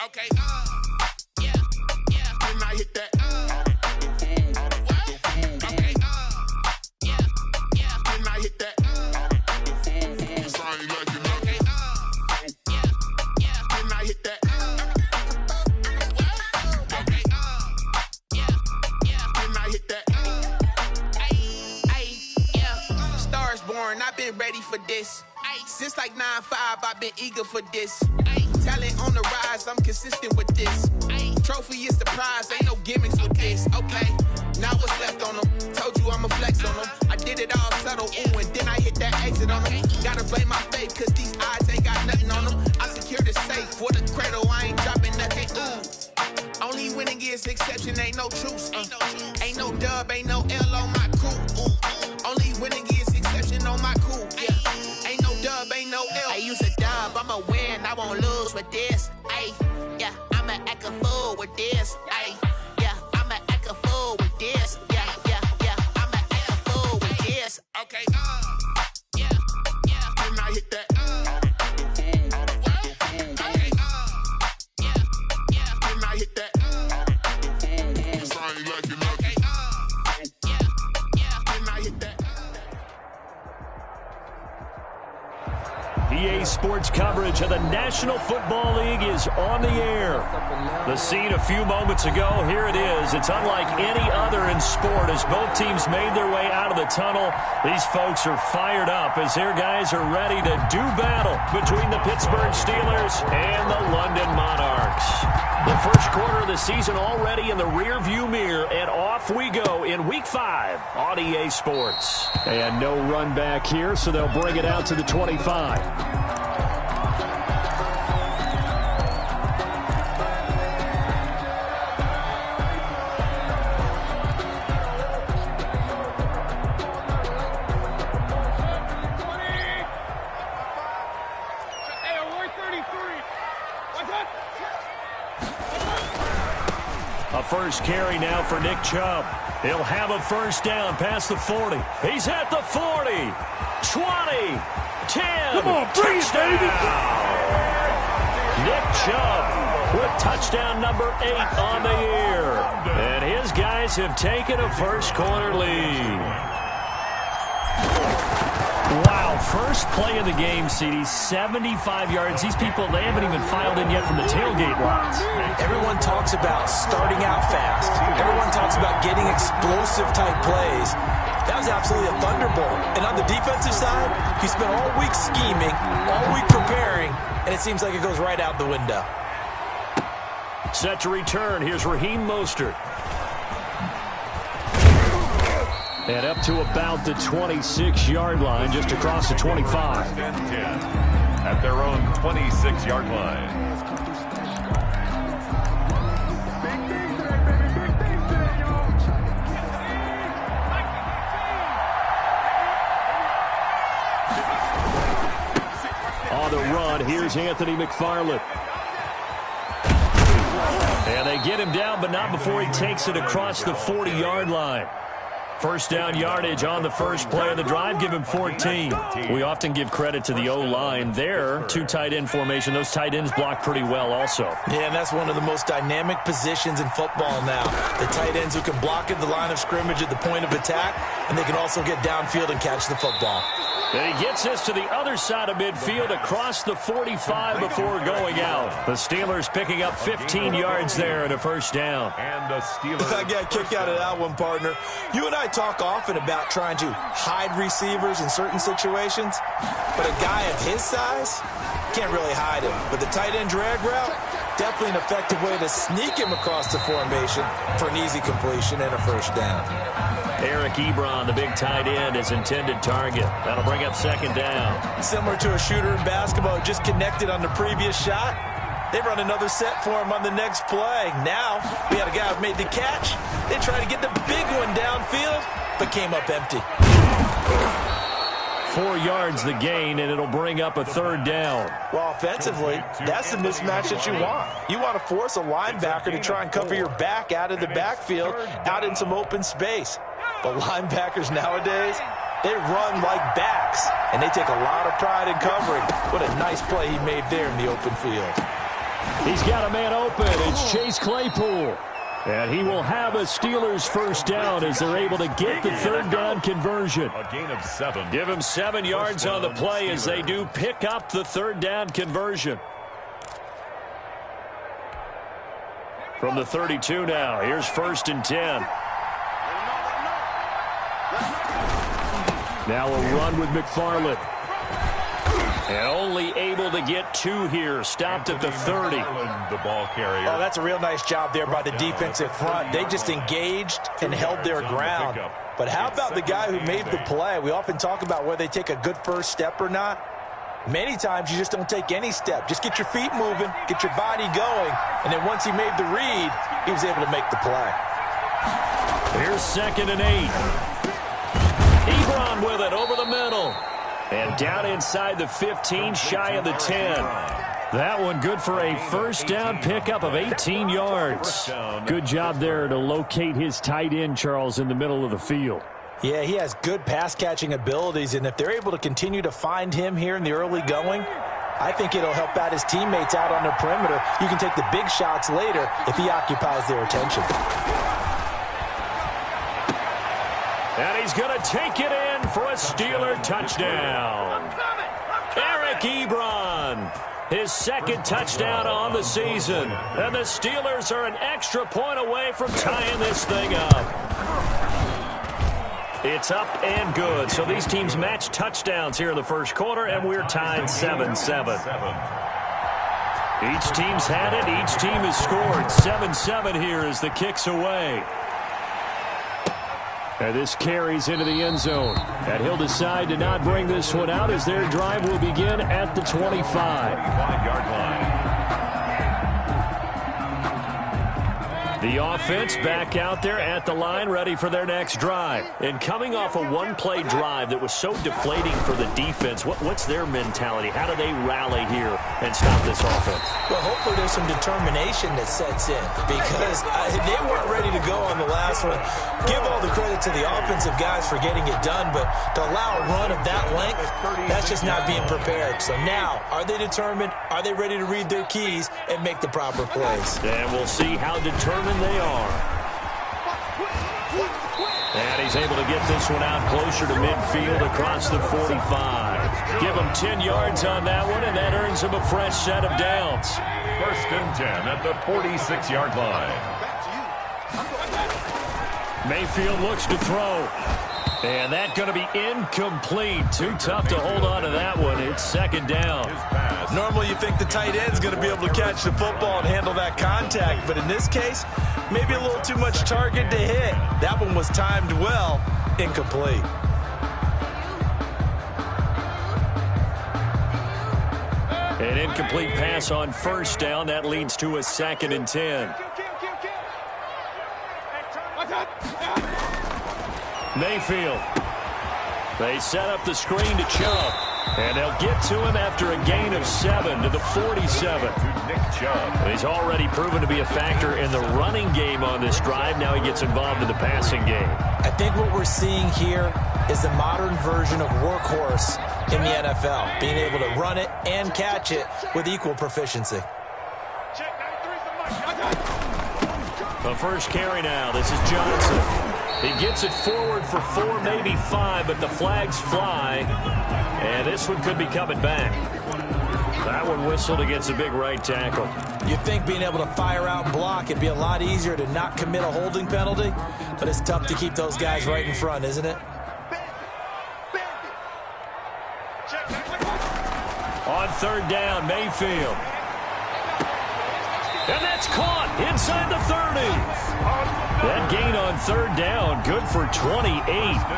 Okay. Yeah. Then I hit that. Okay. Yeah. Then I hit that. I ain't like it. Okay. Yeah. Then I hit that. Okay. Yeah. Then I hit that. Yeah. Stars born. I've been ready for this. Since like 9-5, I've been eager for this. Talent on the rise, I'm consistent with this. Trophy is the prize, ain't no gimmicks with this. Okay, now what's left on them? Told you I'ma flex on them. I did it all subtle, ooh, and then I hit that exit on them. Gotta blame my faith, cause these eyes ain't got nothing on them. I secured the safe for the cradle, I ain't dropping nothing, ooh. Only winning is exception, ain't no truce. Ain't no dub, ain't no L on my crew, ooh. Only winning is exception on my crew, yeah. Ain't no dub, ain't no L. I use a dub, I'ma win, I won't lose with this. Ay, yeah, I'ma act a fool with this. Ay, yeah, I'ma act a fool with this. Yeah, I'ma act a fool with this. Okay, yeah, then I hit that. Okay, yeah, then I hit that. I ain't like it. Okay, yeah, then I hit that. EA Sports coverage of the National Football League is on the air. The scene a few moments ago, here it is. It's unlike any other in sport as both teams made their way out of the tunnel. These folks are fired up as their guys are ready to do battle between the Pittsburgh Steelers and the London Monarchs. The first quarter of the season already in the rearview mirror, and off we go in Week 5 on EA Sports. And no run back here, so they'll bring it out to the 25. A first carry now for Nick Chubb. He'll have a first down past the 40. He's at the 40, 20, 10. Come on, breathe, baby. Nick Chubb with touchdown number 8 on the year. And his guys have taken a first quarter lead. Wow, first play of the game, CD, 75 yards. These people, they haven't even filed in yet from the tailgate lines. Everyone talks about starting out fast. Everyone talks about getting explosive-type plays. That was absolutely a thunderbolt. And on the defensive side, he spent all week scheming, all week preparing, and it seems like it goes right out the window. Set to return. Here's Raheem Mostert. And up to about the 26-yard line, just across the 25. 10 at their own 26-yard line. On the run, here's Anthony McFarland. And they get him down, but not before he takes it across the 40-yard line. First down yardage on the first play of the drive. Give him 14. We often give credit to the O-line there. 2 tight end formation. Those tight ends block pretty well also. Yeah, and that's one of the most dynamic positions in football now. The tight ends who can block at the line of scrimmage at the point of attack, and they can also get downfield and catch the football. And he gets us to the other side of midfield across the 45 before going out. The Steelers picking up 15 yards there and a first down. And the Steelers. I got a kick out of that one, partner. You and I talk often about trying to hide receivers in certain situations, but a guy of his size can't really hide him. But the tight end drag route, definitely an effective way to sneak him across the formation for an easy completion and a first down. Eric Ebron, the big tight end, is intended target. That'll bring up second down. Similar to a shooter in basketball who just connected on the previous shot. They run another set for him on the next play. Now, we had a guy who made the catch. They tried to get the big one downfield, but came up empty. 4 yards the gain, and it'll bring up a third down. Well, offensively, that's the mismatch that you want. You want to force a linebacker to try and cover your back out of the backfield, out in some open space. But linebackers nowadays, they run like backs, and they take a lot of pride in covering. What a nice play he made there in the open field. He's got a man open. It's Chase Claypool. And he will have a Steelers first down as they're able to get the third down conversion. A gain of 7. Give him 7 yards on the play as they do pick up the third down conversion. From the 32 now, here's 1st and 10. Now a run with McFarland. And only able to get 2 here. Stopped at the 30. The ball carrier. Oh, that's a real nice job there by the defensive front. They just engaged and held their ground. But how about the guy who made the play? We often talk about whether they take a good first step or not. Many times you just don't take any step. Just get your feet moving, get your body going, and then once he made the read, he was able to make the play. Here's 2nd and 8. Ebron with it over the middle. And down inside the 15, shy of the 10. That one good for a first down pickup of 18 yards. Good job there to locate his tight end, Charles, in the middle of the field. Yeah, he has good pass-catching abilities, and if they're able to continue to find him here in the early going, I think it'll help out his teammates out on the perimeter. You can take the big shots later if he occupies their attention. And he's going to take it in for a Steeler touchdown. Eric Ebron, his 2nd touchdown on the season. And the Steelers are an extra point away from tying this thing up. It's up and good. So these teams match touchdowns here in the first quarter, and we're tied 7-7. Each team's had it. Each team has scored. 7-7 here as the kick's away. And this carries into the end zone. And he'll decide to not bring this one out as their drive will begin at the 25. 5-yard line. The offense back out there at the line, ready for their next drive. And coming off a one-play drive that was so deflating for the defense, what's their mentality? How do they rally here and stop this offense? Well, hopefully there's some determination that sets in because they weren't ready to go on the last one. Give all the credit to the offensive guys for getting it done, but to allow a run of that length, that's just not being prepared. So now, are they determined? Are they ready to read their keys and make the proper plays? And we'll see how determined they are. And he's able to get this one out closer to midfield across the 45. Give him 10 yards on that one, and that earns him a fresh set of downs. 1st and 10 at the 46-yard line. Mayfield looks to throw. And that's going to be incomplete. Too tough to hold on to that one. It's 2nd down. Normally you think the tight end's going to be able to catch the football and handle that contact, but in this case, maybe a little too much target to hit. That one was timed well. Incomplete. An incomplete pass on 1st down. That leads to a 2nd and 10. Mayfield. They set up the screen to Chubb. And they'll get to him after a gain of 7 to the 47. Nick Chubb. He's already proven to be a factor in the running game on this drive. Now he gets involved in the passing game. I think what we're seeing here is the modern version of workhorse in the NFL, being able to run it and catch it with equal proficiency. The first carry now. This is Johnson. He gets it forward for 4, maybe 5, but the flags fly. And this one could be coming back. That one whistled against a big right tackle. You'd think being able to fire out and block, it'd be a lot easier to not commit a holding penalty, but it's tough to keep those guys right in front, isn't it? On 3rd down, Mayfield. And that's caught inside the 30. That gain on 3rd down, good for 28.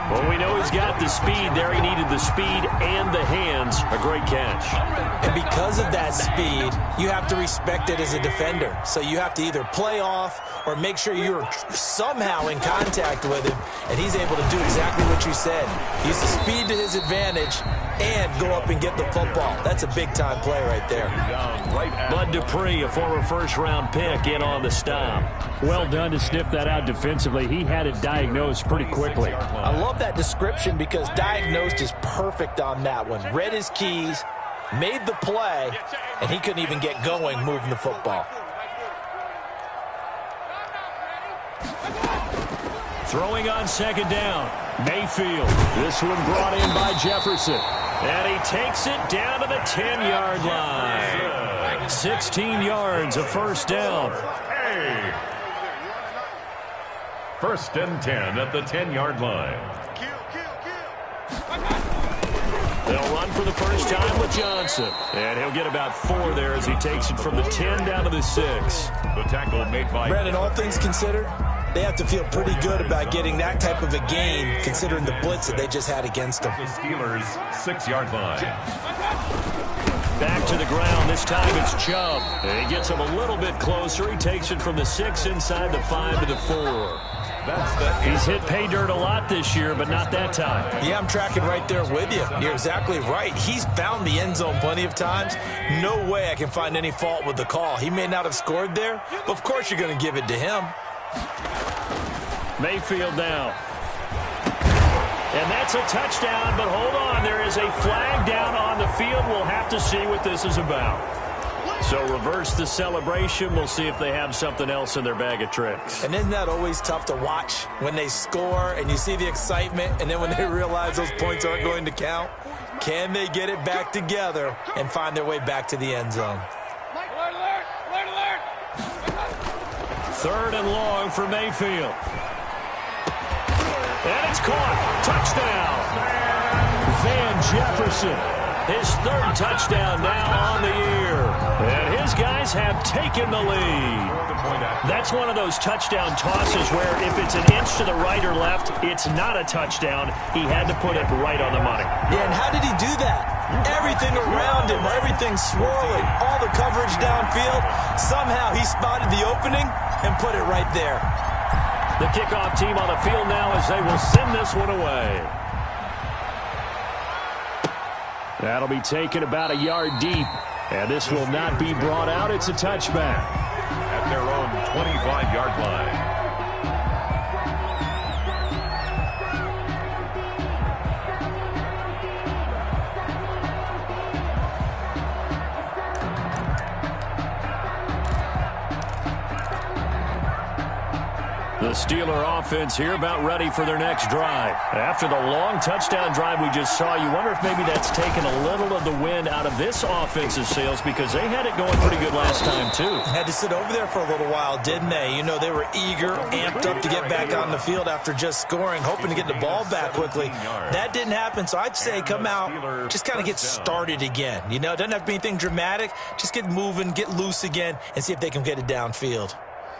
Well, we know he's got the speed there. He needed the speed and the hands. A great catch. And because of that speed, you have to respect it as a defender. So you have to either play off or make sure you're somehow in contact with him. And he's able to do exactly what you said. Use the speed to his advantage and go up and get the football. That's a big-time play right there. Bud Dupree, a former first-round pick, in on the stop. Well done to sniff that out defensively. He had it diagnosed pretty quickly. I love that description because diagnosed is perfect on that one. Read his keys, made the play, and he couldn't even get going moving the football. Throwing on second down, Mayfield. This one brought in by Jefferson. And he takes it down to the 10-yard line. 16 yards, a first down. Hey. First and 10 at the 10-yard line. They'll run for the first time with Johnson. And he'll get about 4 there as he takes it from the 10 down to the 6. The tackle made by... Brandon, all things considered, they have to feel pretty good about getting that type of a gain, considering the blitz that they just had against them. The Steelers' 6-yard line. Back to the ground. This time it's Chubb. And he gets him a little bit closer. He takes it from the 6 inside the 5 to the 4. He's hit pay dirt a lot this year, but not that time. Yeah, I'm tracking right there with you. You're exactly right. He's found the end zone plenty of times. No way I can find any fault with the call. He may not have scored there, but of course you're going to give it to him. Mayfield now. And that's a touchdown, but hold on. There is a flag down on the field. We'll have to see what this is about. So reverse the celebration. We'll see if they have something else in their bag of tricks. And isn't that always tough to watch when they score and you see the excitement, and then when they realize those points aren't going to count? Can they get it back together and find their way back to the end zone? Third and long for Mayfield. And it's caught. Touchdown. Van Jefferson. His 3rd touchdown now on the year. And his guys have taken the lead. That's one of those touchdown tosses where if it's an inch to the right or left, it's not a touchdown. He had to put it right on the money. Yeah, and how did he do that? Everything around him, everything swirling, all the coverage downfield. Somehow he spotted the opening and put it right there. The kickoff team on the field now as they will send this one away. That'll be taken about a yard deep. And this will not be brought out. It's a touchback. At their own 25-yard line. The Steeler offense here about ready for their next drive. After the long touchdown drive we just saw, you wonder if maybe that's taken a little of the wind out of this offensive sails because they had it going pretty good last time too. Had to sit over there for a little while, didn't they? You know, they were eager, amped up to get back on the field after just scoring, hoping to get the ball back quickly. That didn't happen, so I'd say come out, just kind of get started again. You know, it doesn't have to be anything dramatic. Just get moving, get loose again, and see if they can get it downfield.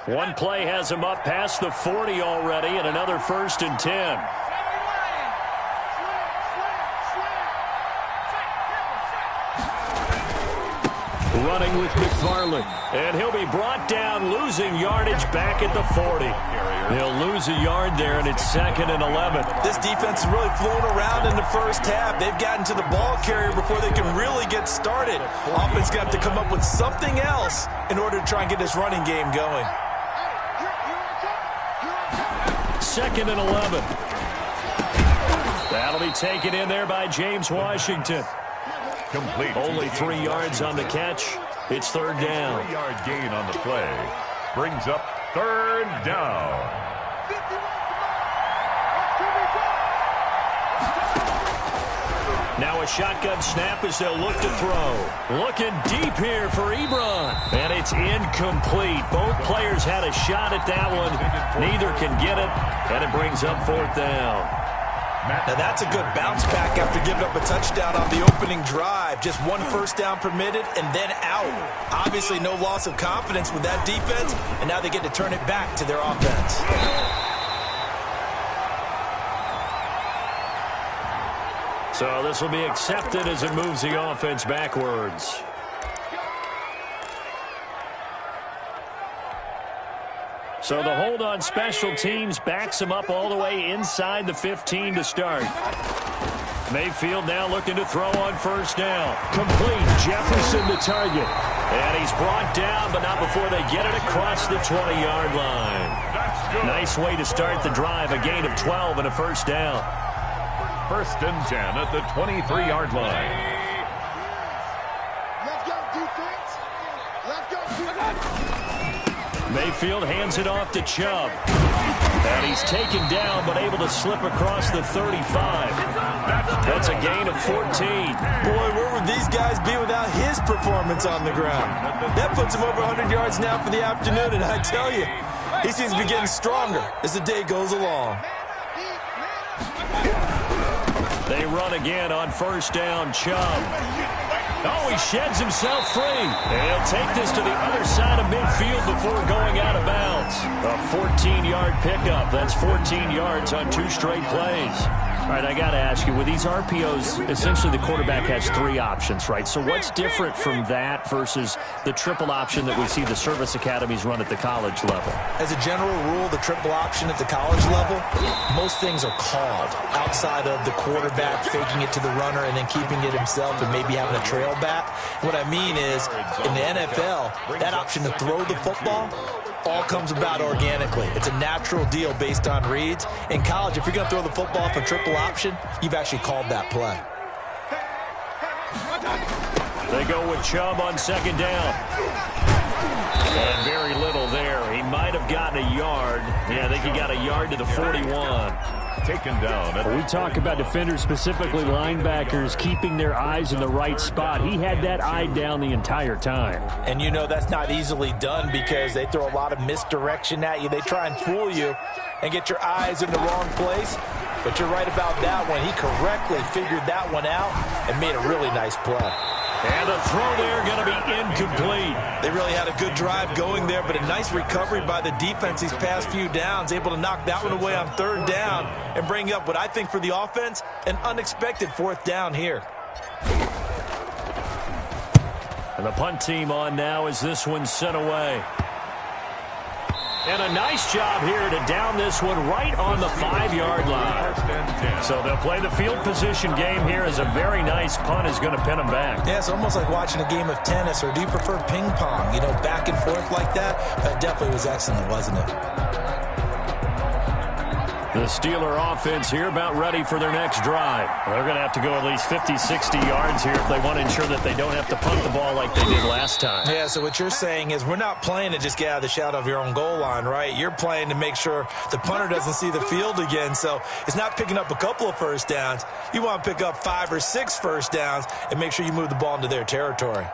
One play has him up past the 40 already, and another 1st and 10. Running with McFarland, and he'll be brought down, losing yardage back at the 40. He'll lose a yard there, and it's 2nd and 11. This defense is really flown around in the first half. They've gotten to the ball carrier before they can really get started. Offense going to have to come up with something else in order to try and get this running game going. 2nd and 11. That'll be taken in there by James Washington. Complete. Only 3 yards on the catch. It's 3rd down. 3-yard gain on the play. Brings up 3rd down. Now a shotgun snap as they'll look to throw. Looking deep here for Ebron. And it's incomplete. Both players had a shot at that one. Neither can get it. And it brings up 4th down. Now that's a good bounce back after giving up a touchdown on the opening drive. Just 1 first down permitted and then out. Obviously no loss of confidence with that defense. And now they get to turn it back to their offense. So this will be accepted as it moves the offense backwards. So the hold on special teams backs him up all the way inside the 15 to start. Mayfield now looking to throw on 1st down. Complete. Jefferson the target. And he's brought down, but not before they get it across the 20-yard line. Nice way to start the drive. A gain of 12 and a 1st down. 1st and 10 at the 23-yard line. Mayfield hands it off to Chubb. And he's taken down, but able to slip across the 35. That's a gain of 14. Boy, where would these guys be without his performance on the ground? That puts him over 100 yards now for the afternoon, and I tell you, he seems to be getting stronger as the day goes along. They run again on first down, Chubb. Oh, he sheds himself free. And he'll take this to the other side of midfield before going out of bounds. A 14-yard pickup. That's 14 yards on 2 straight plays. All right, I got to ask you, with these RPOs, essentially the quarterback has 3 options, right? So what's different from that versus the triple option that we see the service academies run at the college level? As a general rule, the triple option at the college level, most things are called outside of the quarterback faking it to the runner and then keeping it himself and maybe having a trail back. What I mean is, in the NFL, that option to throw the football all comes about organically. It's a natural deal based on reads. In college, if you're going to throw the football for triple option, you've actually called that play. They go with Chubb on second down. And very little there. He might have gotten a yard. Yeah, I think he got a yard to the 41. Taken down. We talk about defenders, specifically linebackers, keeping their eyes in the right spot. He had that eye down the entire time. And you know that's not easily done because they throw a lot of misdirection at you. They try and fool you and get your eyes in the wrong place. But you're right about that one. He correctly figured that one out and made a really nice play. And the throw there going to be incomplete. They really had a good drive going there, but a nice recovery by the defense these past few downs, able to knock that one away on third down and bring up what I think for the offense, an unexpected 4th down here. And the punt team on now as this one's sent away. And a nice job here to down this one right on the 5-yard line. So they'll play the field position game here as a very nice punt is going to pin them back. Yeah, it's almost like watching a game of tennis, or do you prefer ping pong? You know, back and forth like that? That definitely was excellent, wasn't it? The Steeler offense here about ready for their next drive. They're going to have to go at least 50, 60 yards here if they want to ensure that they don't have to punt the ball like they did last time. Yeah, so what you're saying is we're not playing to just get out of the shadow of your own goal line, right? You're playing to make sure the punter doesn't see the field again. So it's not picking up a couple of first downs. You want to pick up 5 or 6 first downs and make sure you move the ball into their territory.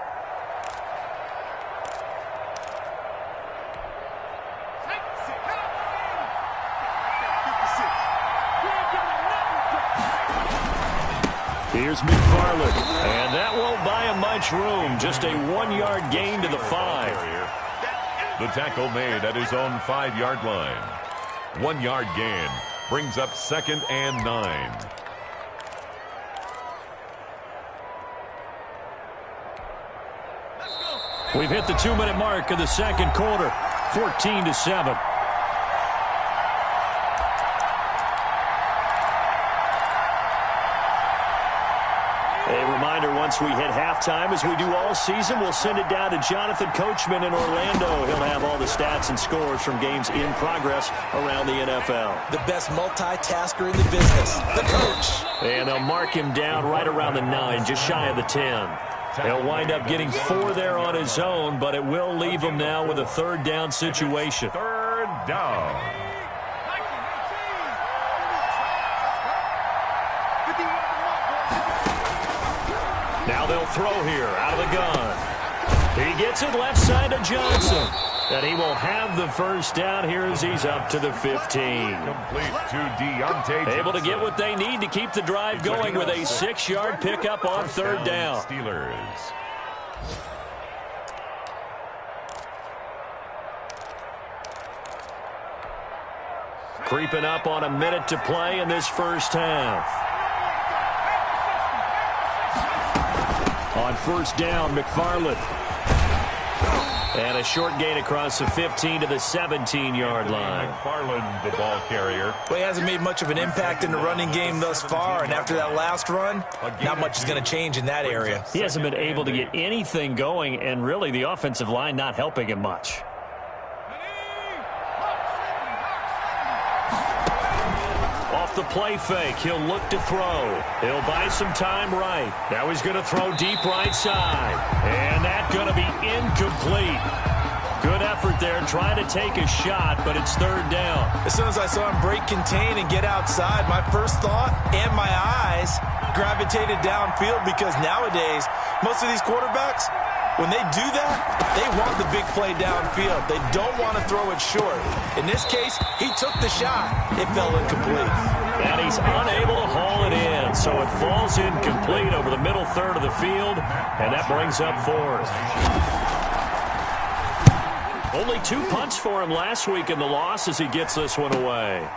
Here's McFarland, and that won't buy him much room. Just a 1-yard gain to the 5. The tackle made at his own 5-yard line. 1-yard gain brings up 2nd and 9. We've hit the 2-minute mark of the second quarter, 14-7. A reminder, once we hit halftime, as we do all season, we'll send it down to Jonathan Coachman in Orlando. He'll have all the stats and scores from games in progress around the NFL. The best multitasker in the business, the coach. And they'll mark him down right around the 9, just shy of the 10. He'll wind up getting 4 there on his own, but it will leave him now with a 3rd down situation. 3rd down. Now they'll throw here out of the gun. He gets it left side to Johnson. And he will have the first down here as he's up to the 15. Complete to Deontay. Able to get what they need to keep the drive going with a 6-yard pickup on 3rd down. Steelers. Creeping up on a minute to play in this first half. On first down, McFarland. And a short gain across the 15 to the 17-yard line. McFarland, the ball carrier. Well, he hasn't made much of an impact in the running game thus far, and after that last run, not much is going to change in that area. He hasn't been able to get anything going, and really the offensive line not helping him much. the play fake. He'll look to throw. He'll buy some time right. Now he's going to throw deep right side. And that's going to be incomplete. Good effort there trying to take a shot, but it's third down. As soon as I saw him break contain and get outside, my first thought and my eyes gravitated downfield, because nowadays, most of these quarterbacks, when they do that, they want the big play downfield. They don't want to throw it short. In this case, he took the shot. It fell incomplete. And he's unable to haul it in, so it falls incomplete over the middle third of the field, and that brings up fourth. Only 2 punts for him last week in the loss as he gets this one away.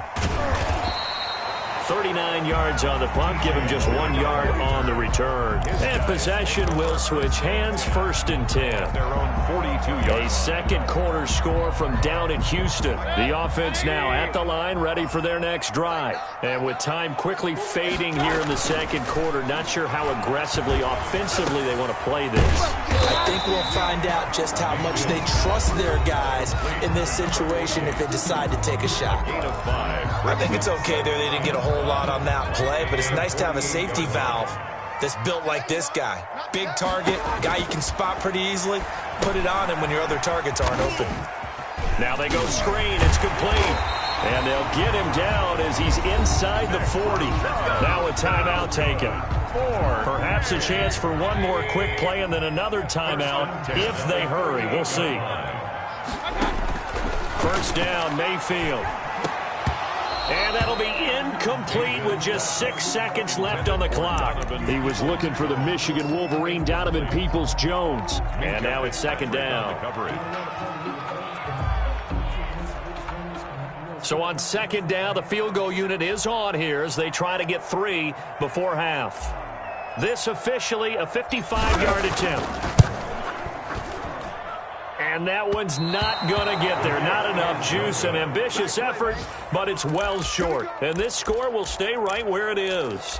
39 yards on the punt, give him just 1 yard on the return. And possession will switch hands, 1st and 10. Their own 42-yard. A second quarter score from down in Houston. The offense now at the line, ready for their next drive. And with time quickly fading here in the second quarter, not sure how aggressively, offensively they want to play this. I think we'll find out just how much they trust their guys in this situation if they decide to take a shot. I think it's okay there. They didn't get a whole lot on that play, but it's nice to have a safety valve that's built like this guy. Big target, guy you can spot pretty easily. Put it on him when your other targets aren't open. Now they go screen. It's complete. And they'll get him down as he's inside the 40. Now a timeout taken. Perhaps a chance for one more quick play and then another timeout if they hurry. We'll see. First down, Mayfield. And that'll be incomplete with just 6 seconds left on the clock. He was looking for the Michigan Wolverine, Donovan Peoples-Jones. And now it's second down. So on second down, the field goal unit is on here as they try to get 3 before half. This officially a 55-yard attempt. And that one's not going to get there. Not enough juice. An ambitious effort, but it's well short. And this score will stay right where it is.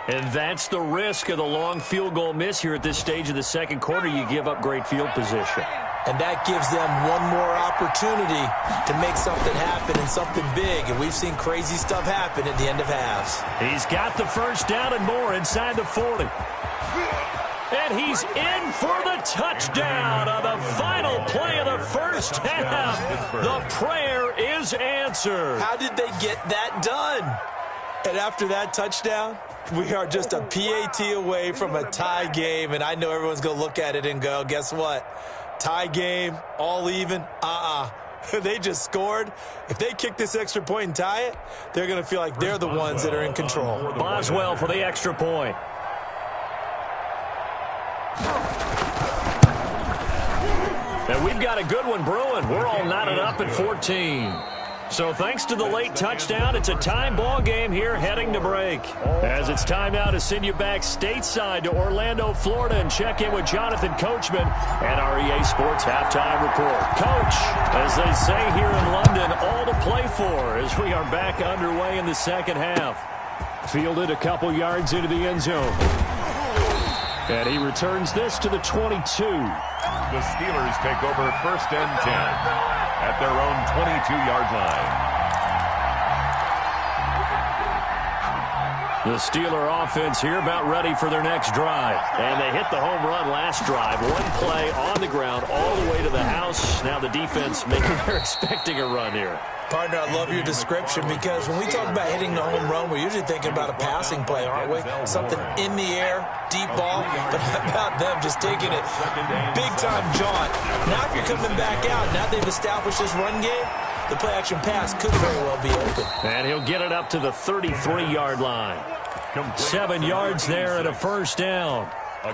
And that's the risk of the long field goal miss here at this stage of the second quarter. You give up great field position. And that gives them one more opportunity to make something happen and something big. And we've seen crazy stuff happen at the end of halves. He's got the first down and more inside the 40. And he's in for the touchdown on the final play of the first half. The prayer is answered. How did they get that done? And after that touchdown, we are just a PAT away from a tie game. And I know everyone's going to look at it and go, guess what? Tie game, all even, They just scored. If they kick this extra point and tie it, they're going to feel like they're the ones that are in control. Boswell for the extra point. And we've got a good one brewing. We're all knotted up at 14. So thanks to the late touchdown, it's a time ball game here heading to break. As it's time now to send you back stateside to Orlando, Florida, and check in with Jonathan Coachman and our EA Sports Halftime Report. Coach, as they say here in London, all to play for as we are back underway in the second half. Fielded a couple yards into the end zone. And he returns this to the 22. The Steelers take over 1st and 10 at their own 22-yard line. The Steeler offense here about ready for their next drive. And they hit the home run last drive. One play on the ground all the way to the house. Now the defense maybe they're expecting a run here. Partner, I love your description because when we talk about hitting the home run, we're usually thinking about a passing play, aren't we? Something in the air, deep ball. But how about them just taking it big-time jaunt? Now if you're coming back out, now they've established this run game, the play-action pass could very well be open. And he'll get it up to the 33-yard line. 7 yards there and a first down.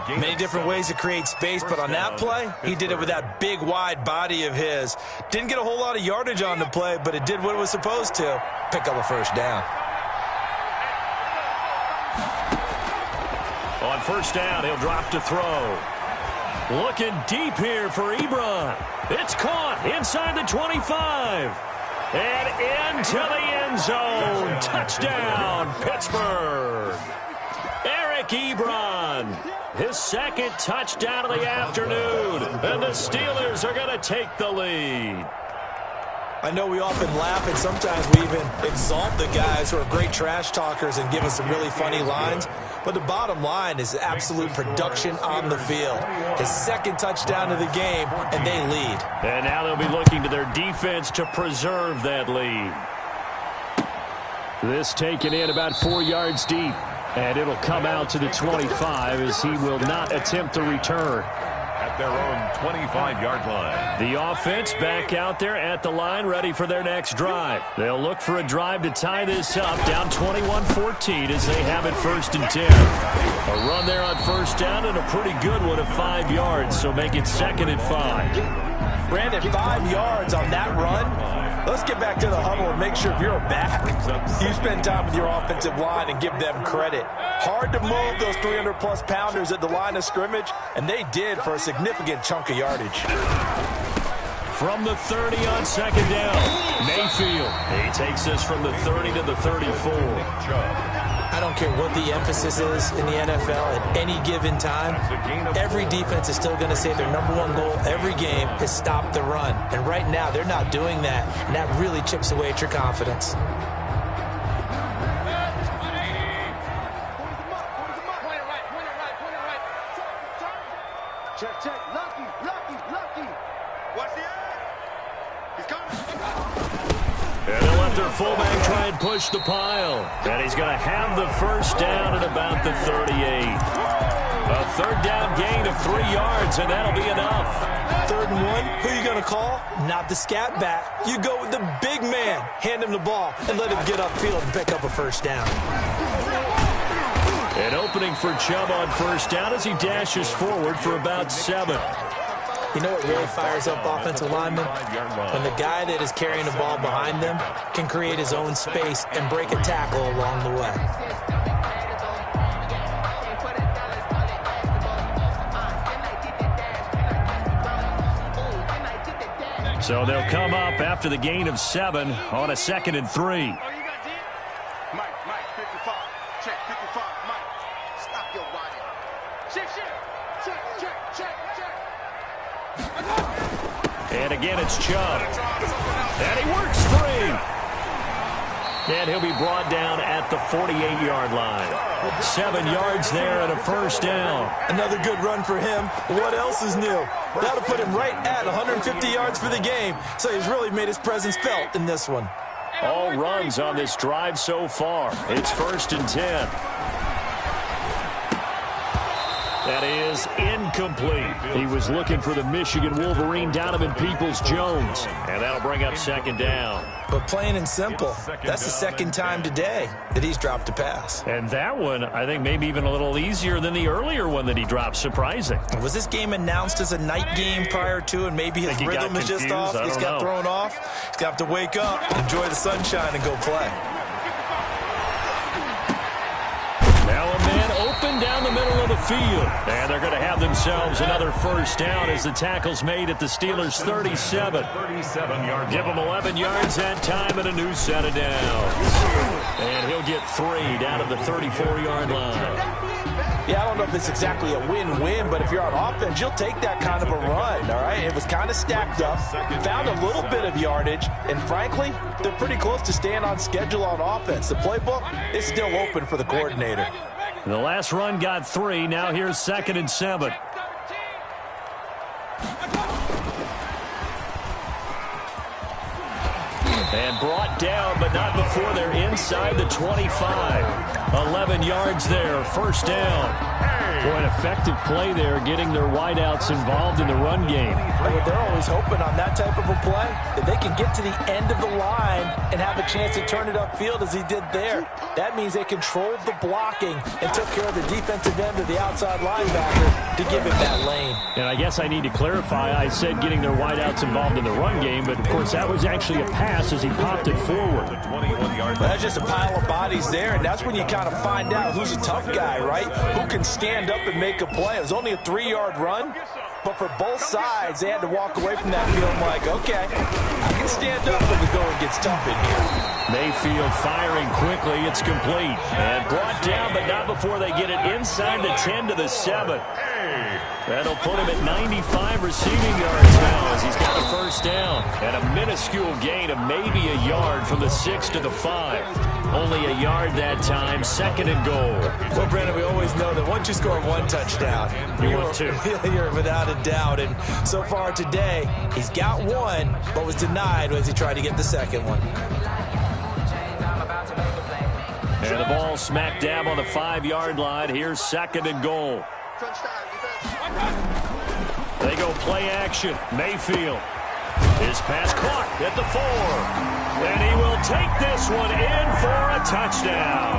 Many different ways to create space, but on that play, he did it with that big, wide body of his. Didn't get a whole lot of yardage on the play, but it did what it was supposed to. Pick up a first down. On first down, he'll drop to throw. Looking deep here for Ebron. It's caught inside the 25. And into the end zone. Touchdown, Pittsburgh. Eric Ebron. His second touchdown of the afternoon. And the Steelers are going to take the lead. I know we often laugh and sometimes we even exalt the guys who are great trash talkers and give us some really funny lines. But the bottom line is absolute production on the field. His second touchdown of the game, and they lead. And now they'll be looking to their defense to preserve that lead. This taken in about 4 yards deep. And it'll come out to the 25 as he will not attempt to return. At their own 25-yard line. The offense back out there at the line, ready for their next drive. They'll look for a drive to tie this up, down 21-14 as they have it 1st and 10. A run there on 1st down and a pretty good one of 5 yards, so make it 2nd and 5. Brandon, 5 yards on that run. Let's get back to the huddle and make sure if you're a back, you spend time with your offensive line and give them credit. Hard to move those 300-plus pounders at the line of scrimmage, and they did for a significant chunk of yardage. From the 30 on 2nd down, Mayfield. He takes us from the 30 to the 34. I don't care what the emphasis is in the NFL at any given time. Every defense is still going to say their #1 goal every game is stop the run. And right now, they're not doing that, and that really chips away at your confidence. Check. Lucky. Watch the eye. He's coming. And they'll let their fullback try and push the pile. And he's going to have the 1st down at about the 38. A 3rd down gain of 3 yards, and that'll be enough. 3rd and 1, who are you going to call? Not the scat back. You go with the big man. Hand him the ball and let him get upfield and pick up a 1st down. An opening for Chubb on 1st down as he dashes forward for about 7. You know what really fires up offensive linemen? When the guy that is carrying the ball behind them can create his own space and break a tackle along the way. So they'll come up after the gain of 7 on a 2nd and 3. Mike, 55. Check, 55. Mike, stop your body. Check. And again, it's Chubb. And he works free. And he'll be brought down at the 48-yard line. 7 yards there and a 1st down. Another good run for him. What else is new? That'll put him right at 150 yards for the game. So he's really made his presence felt in this one. All runs on this drive so far. It's 1st and 10. That is incomplete. He was looking for the Michigan Wolverine, Donovan Peoples-Jones. And that'll bring up 2nd down. But plain and simple, that's the 2nd time today that he's dropped a pass. And that one, I think, maybe even a little easier than the earlier one that he dropped. Surprising. Was this game announced as a night game prior to, and maybe his rhythm is just off? He's got thrown off. He's got to wake up, enjoy the sunshine, and go play. Now a man open down the middle of the field. And they're going to have themselves another 1st down as the tackle's made at the Steelers' 37. Give them 11 yards that time and a new set of downs. And he'll get 3 down at the 34-yard line. Yeah, I don't know if it's exactly a win-win, but if you're on offense, you'll take that kind of a run, all right? It was kind of stacked up, found a little bit of yardage, and frankly, they're pretty close to staying on schedule on offense. The playbook is still open for the coordinator. The last run got 3. Now here's 2nd and 7. And brought down, but not before they're inside the 25. 11 yards there, 1st down. Boy, an effective play there, getting their wideouts involved in the run game. They're always hoping on that type of a play that they can get to the end of the line and have a chance to turn it upfield as he did there. That means they controlled the blocking and took care of the defensive end of the outside linebacker to give him that lane. And I guess I need to clarify, I said getting their wideouts involved in the run game, but of course that was actually a pass as he popped it forward. That's just a pile of bodies there, and that's when you kind of find out who's a tough guy, right? Who can stand up and make a play. It was only a 3-yard run, but for both sides, they had to walk away from that feeling like, okay, I can stand up when the going gets tough in here. Mayfield firing quickly. It's complete. And brought down, but not before they get it inside the 10 to the 7. That'll put him at 95 receiving yards now as he's got a 1st first down and a minuscule gain of maybe a yard from the 6 to the 5. Only a yard that time, 2nd and goal. Well, Brandon, we always know that once you score one touchdown, you're without a doubt. And so far today, he's got one, but was denied as he tried to get the second one. And the ball smack dab on the 5-yard line. Here's 2nd and goal. They go play action. Mayfield. His pass caught at the 4. And he will take this one in for a touchdown.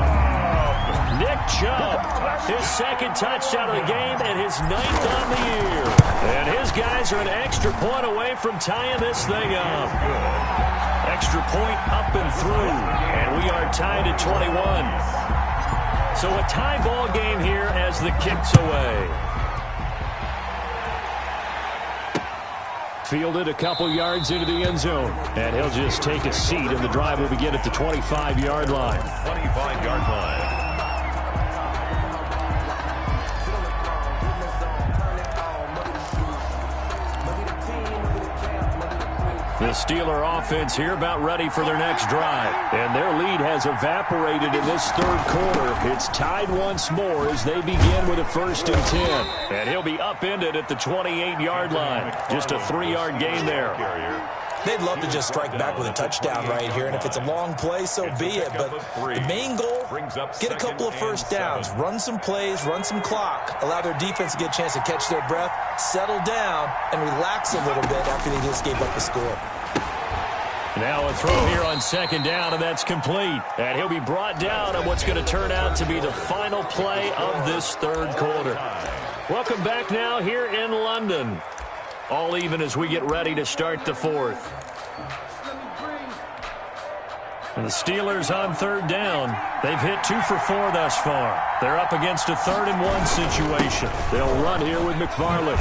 Nick Chubb, his 2nd touchdown of the game and his 9th on the year. And his guys are an extra point away from tying this thing up. Extra point up and through. And we are tied at 21. So a tie ball game here as the kick's away. Fielded a couple yards into the end zone. And he'll just take a seat, and the drive will begin at the 25-yard line. 25-yard line. The Steeler offense here about ready for their next drive. And their lead has evaporated in this 3rd quarter. It's tied once more as they begin with a 1st and 10. And he'll be upended at the 28-yard line. Just a 3-yard gain there. They'd love to just strike back with a touchdown right here, and if it's a long play, so be it. But the main goal, get a couple of first downs, run some plays, run some clock, allow their defense to get a chance to catch their breath, settle down, and relax a little bit after they just gave up the score. Now a throw here on 2nd down, and that's complete. And he'll be brought down on what's going to turn out to be the final play of this 3rd quarter. Welcome back now here in London. All even as we get ready to start the 4th. And the Steelers on 3rd down. They've hit 2 for 4 thus far. They're up against a 3rd and 1 situation. They'll run here with McFarland.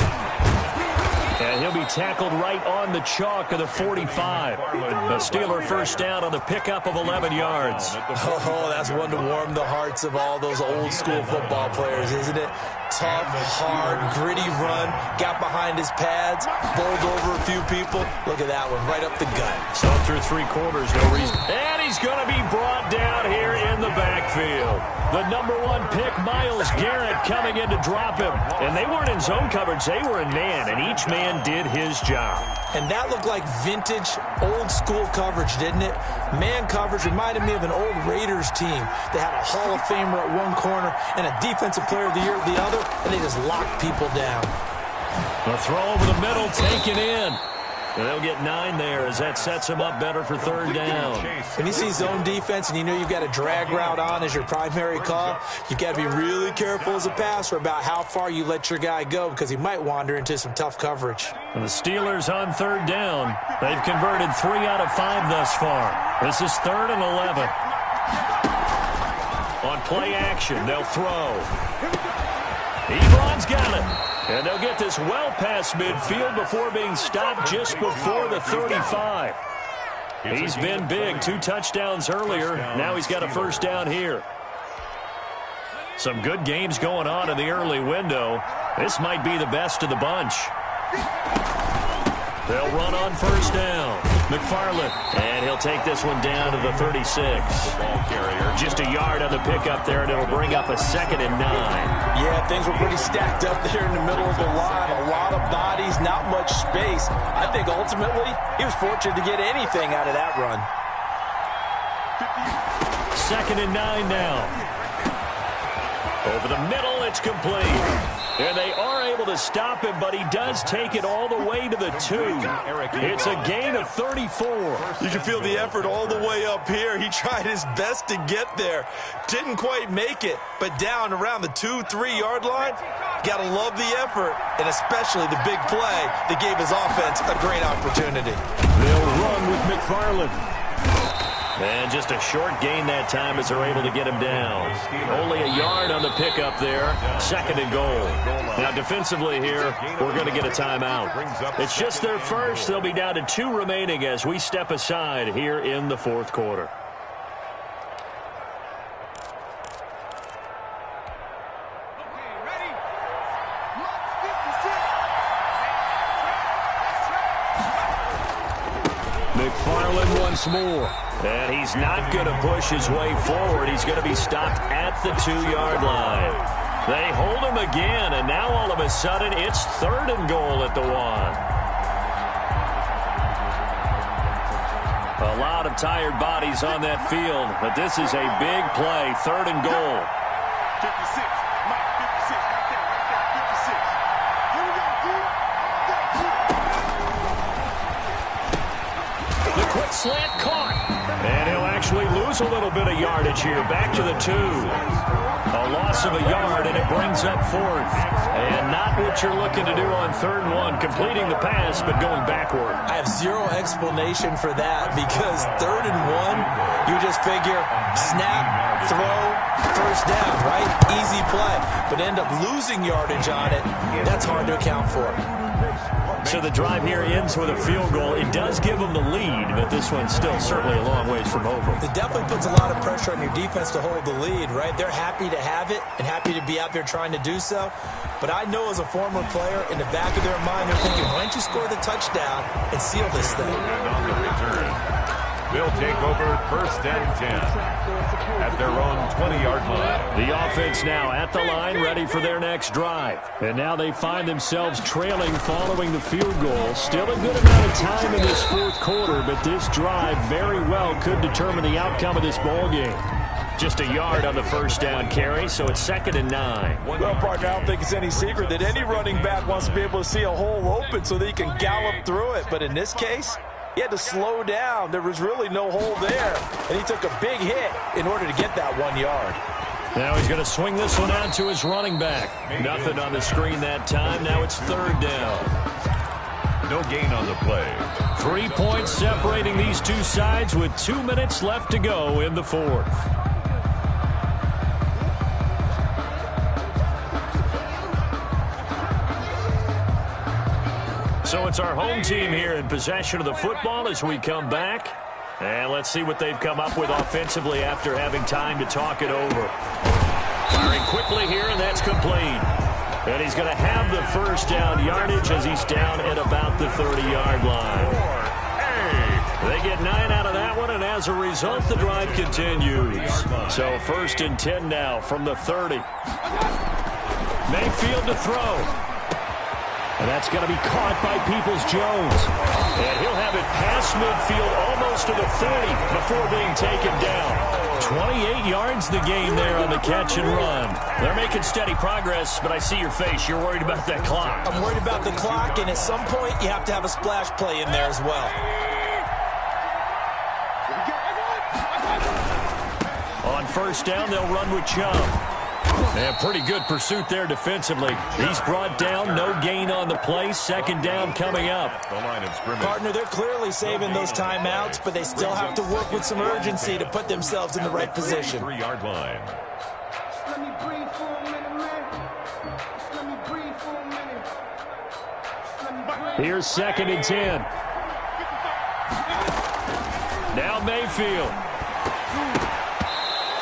And he'll be tackled right on the chalk of the 45. The Steeler first down on the pickup of 11 yards. Oh, that's one to warm the hearts of all those old school football players, isn't it? Tough, hard, gritty run, got behind his pads, bowled over a few people. Look at that one, right up the gut. So through 3 quarters, no reason. And he's going to be brought down here in the backfield. The number 1 pick, Myles Garrett, coming in to drop him. And they weren't in zone coverage, they were in man, and each man did his job. And that looked like vintage, old-school coverage, didn't it? Man coverage reminded me of an old Raiders team. They had a Hall of Famer at one corner and a Defensive Player of the Year at the other, and they just locked people down. A throw over the middle, taken in. And they'll get 9 there as that sets him up better for 3rd down. When you see zone defense and you know you've got a drag route on as your primary call, you've got to be really careful as a passer about how far you let your guy go because he might wander into some tough coverage. And the Steelers on 3rd down. They've converted 3 out of 5 thus far. This is 3rd and 11. On play action, they'll throw. Ebron's got it. And they'll get this well past midfield before being stopped just before the 35. He's been big. 2 touchdowns earlier. Now he's got a first down here. Some good games going on in the early window. This might be the best of the bunch. They'll run on first down. McFarland. And he'll take this one down to the 36. Ball carrier. Just a yard on the pickup there, and it'll bring up a 2nd and 9. Yeah, things were pretty stacked up there in the middle of the line. A lot of bodies, not much space. I think ultimately he was fortunate to get anything out of that run. 2nd and 9 now. Over the middle, it's complete. And they are able to stop him, but he does take it all the way to the 2. It's a gain of 34. You can feel the effort all the way up here. He tried his best to get there. Didn't quite make it, but down around the 2-3 yard line, gotta love the effort, and especially the big play that gave his offense a great opportunity. They'll run with McFarland. And just a short gain that time as they're able to get him down. Only a yard on the pickup there. 2nd and goal. Now defensively here, we're going to get a timeout. It's just their first. They'll be down to 2 remaining as we step aside here in the 4th quarter. McFarland once more. And he's not going to push his way forward. He's going to be stopped at the 2-yard line. They hold him again, and now all of a sudden it's 3rd and goal at the 1. A lot of tired bodies on that field, but this is a big play. 3rd and goal. 56. Mike, 56. Right there, 56. Here we go, dude. The quick slant caught. And he'll actually lose a little bit of yardage here. Back to the 2. A loss of a yard, and it brings up 4th. And not what you're looking to do on 3rd and 1. Completing the pass, but going backward. I have zero explanation for that because 3rd and 1, you just figure snap, throw, first down, right? Easy play. But end up losing yardage on it. That's hard to account for. So the drive here ends with a field goal. It does give them the lead, but this one's still certainly a long ways from over. It definitely puts a lot of pressure on your defense to hold the lead, right? They're happy to have it and happy to be out there trying to do so. But I know as a former player, in the back of their mind, they're thinking, why don't you score the touchdown and seal this thing? And on the return, they'll take over 1st and 10 at their own 20-yard line. The offense now at the line, ready for their next drive. And now they find themselves trailing following the field goal. Still a good amount of time in this 4th quarter, but this drive very well could determine the outcome of this ball game. Just a yard on the first down carry, so it's 2nd and 9. Well, partner, I don't think it's any secret that any running back wants to be able to see a hole open so that he can gallop through it. But in this case, he had to slow down. There was really no hole there, and he took a big hit in order to get that 1 yard. Now he's going to swing this one out to his running back. Nothing on the screen that time. Now it's 3rd down. No gain on the play. 3 points separating these two sides with 2 minutes left to go in the 4th. So it's our home team here in possession of the football as we come back. And let's see what they've come up with offensively after having time to talk it over. Firing quickly here, and that's complete. And he's going to have the first down yardage as he's down at about the 30-yard line. They get 9 out of that one, and as a result, the drive continues. So 1st and 10 now from the 30. Mayfield to throw. And that's going to be caught by Peoples-Jones. And he'll have it past midfield almost to the 30 before being taken down. 28 yards the game there on the catch and run. They're making steady progress, but I see your face. You're worried about that clock. I'm worried about the clock, and at some point, you have to have a splash play in there as well. On first down, they'll run with Chubb. And pretty good pursuit there defensively. He's brought down, no gain on the play. 2nd down coming up. The line of scrimmage. Partner, they're clearly saving those timeouts, but they still have to work with some urgency to put themselves in the right position. 3-yard line. Let me breathe for a minute, man. Let me breathe for a minute. Let me breathe. Here's 2nd and 10. Now Mayfield.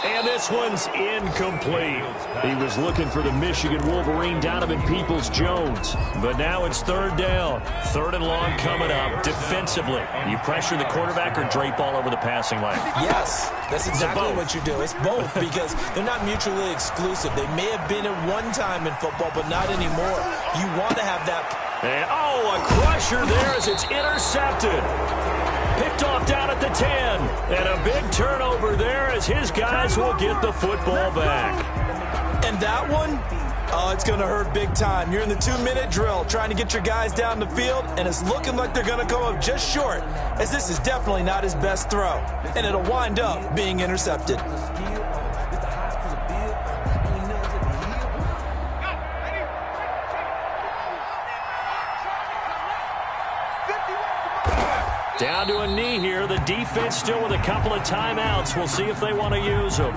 And this one's incomplete. He was looking for the Michigan Wolverine, Donovan Peoples-Jones. But now it's 3rd down. 3rd and long coming up. Defensively, you pressure the quarterback or drape all over the passing lane? Yes, that's exactly what you do. It's both because they're not mutually exclusive. They may have been at one time in football, but not anymore. You want to have that. And, oh, a crusher there as it's intercepted. Picked off down at the 10. And a big turnover there as his guys will get the football back. And that one, oh, it's going to hurt big time. You're in the 2-minute drill trying to get your guys down the field, and it's looking like they're going to come up just short, as this is definitely not his best throw. And it'll wind up being intercepted. Down to a knee here. The defense still with a couple of timeouts. We'll see if they want to use them.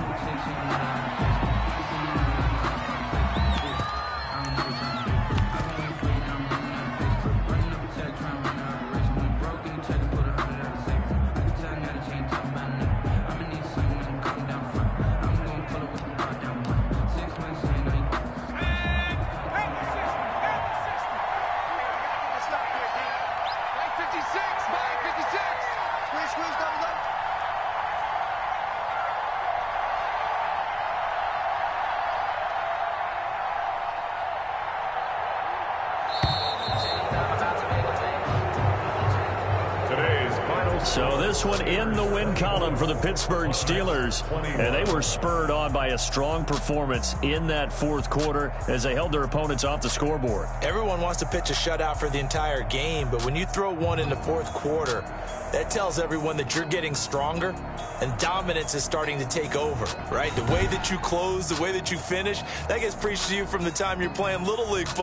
So this one in the win column for the Pittsburgh Steelers, and they were spurred on by a strong performance in that fourth quarter as they held their opponents off the scoreboard. Everyone wants to pitch a shutout for the entire game, but when you throw one in the fourth quarter, that tells everyone that you're getting stronger and dominance is starting to take over, right? The way that you close, the way that you finish, that gets preached to you from the time you're playing Little League football.